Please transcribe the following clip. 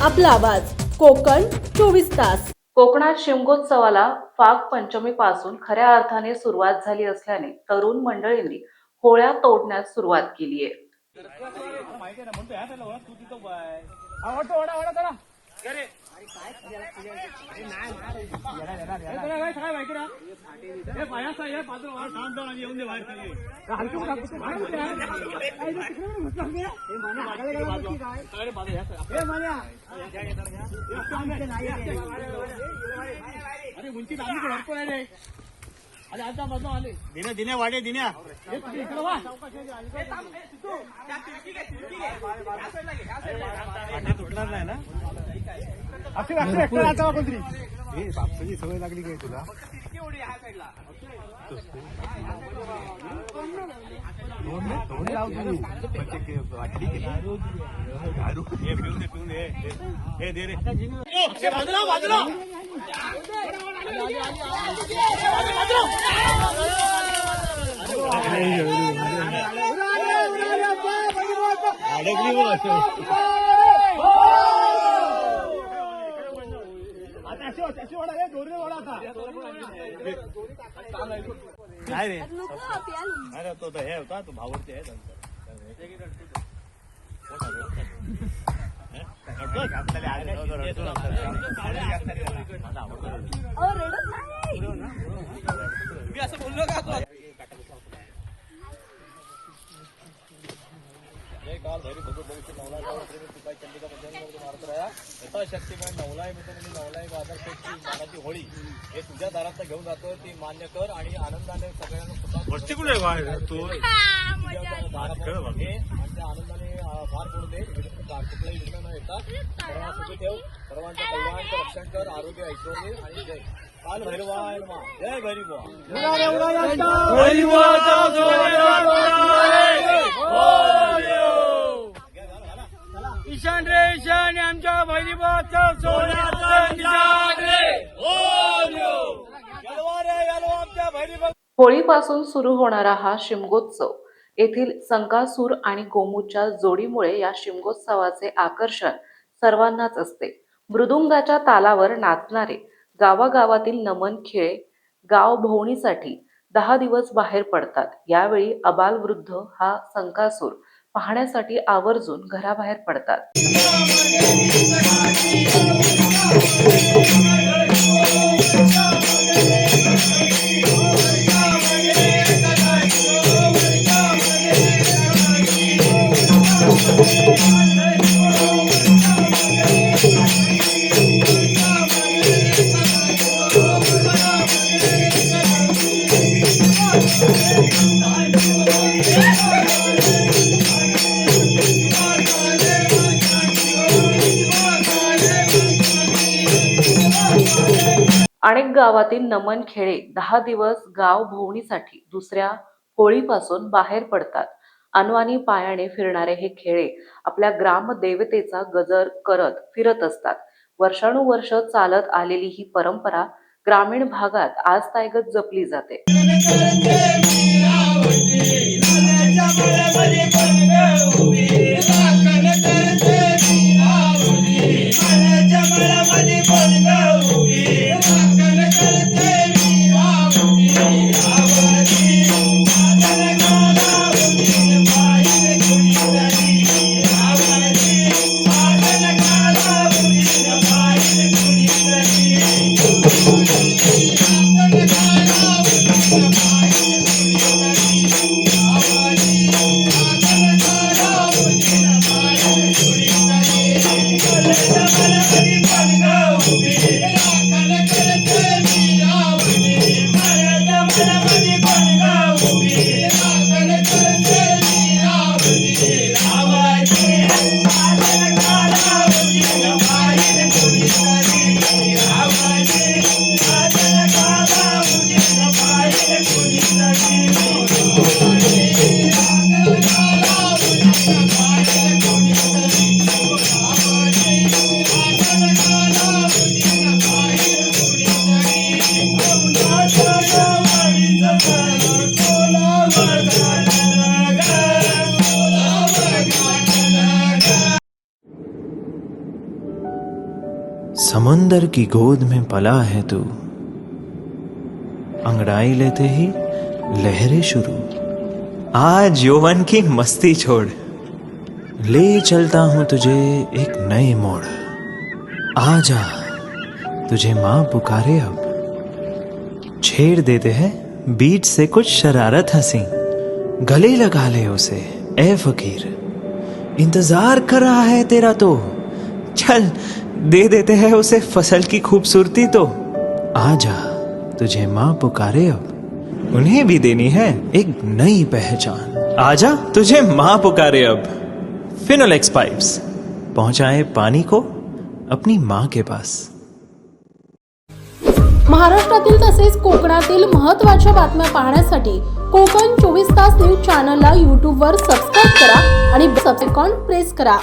आपला आवाज कोकण 24 तास। कोकणात शिमगोत्सवाला फाग पंचमीपासून खऱ्या अर्थाने सुरुवात झाली असल्याने तरुण मंडळींनी होळ्या तोडण्यास सुरुवात केली आहे. दिने वाडे दिन्या तुटणार नाही ना. कोणतरी बापसाची सवय लागली काय तुला. पिऊन दे रे बाजूला नाही रे अरे तो हे होता तो भावरते आहे मी असं बोललो का काल भैरी भगवत भविष्य नवलाई तुकाई चंडिका मध्यंतरी मारत राहा यथाशक्तीपणे नवलाई मित्र नवलाई बाजारपेठची मानाची होळी हे तुझ्या दारात घेऊन जातोय ती मान्य कर आणि आनंदाने सगळ्यांना कुठे आनंदाने पार पडू दे. कुठलाही विघ्न न येता सर्वांना सुखी ठेव. सर्वांचं कल्याण रक्षण कर. आरोग्य ऐश्वर्य आणि जय काल भैरवाय नमः. जय भैरवा. ईशान रे ईशान आमच्या भैरवाचं सोन्याचं निशाण रे. आमच्या भैरवा. होळीपासून सुरू होणारा हा शिमगोत्सव येथील संकासूर आणि गोमूच्या जोडीमुळे या शिमगोत्सवाचे आकर्षण सर्वांनाच असते. मृदुंगाच्या तालावर नाचणारे गावागावातील नमन खेळे गाव भोवणीसाठी 10 दिवस बाहेर पडतात. यावेळी अबालवृद्ध हा संकासूर पाहण्यासाठी आवर्जून घराबाहेर पडतात. अनेक गावातील नमन खेळे 10 दिवस गाव भोवणीसाठी दुसऱ्या होळीपासून बाहेर पडतात. अनवाणी पायाने फिरणारे हे खेळे आपल्या ग्रामदेवतेचा गजर करत फिरत असतात. वर्षानुवर्ष चालत आलेली ही परंपरा ग्रामीण भागात आजतायगत जपली जाते. समुंदर की गोद में पला है तू, अंगड़ाई लेते ही लहरें शुरू। आज यौवन की मस्ती छोड़, ले चलता हूं तुझे एक नए मोड़। आजा, तुझे मां पुकारे अब। छेड़ देते हैं बीच से कुछ शरारत हंसी, गले लगा ले उसे ए फकीर। इंतजार कर रहा है तेरा तो, चल दे देते हैं उसे फसल की खूबसूरती तो। आजा, तुझे मां पुकारे अब, उन्हें भी देनी है एक नई पहचान। आजा, तुझे मां पुकारे अब। फिनोलेक्स पाइप्स पहुंचाए पानी को अपनी मां के पास। महाराष्ट्रातील तसेच कोकणातील महत्त्वाच्या बातम्या पाहण्यासाठी कोकण 24 तास न्यूज चॅनलला यूट्यूबवर सबस्क्राईब करा आणि बेल आयकॉन प्रेस करा।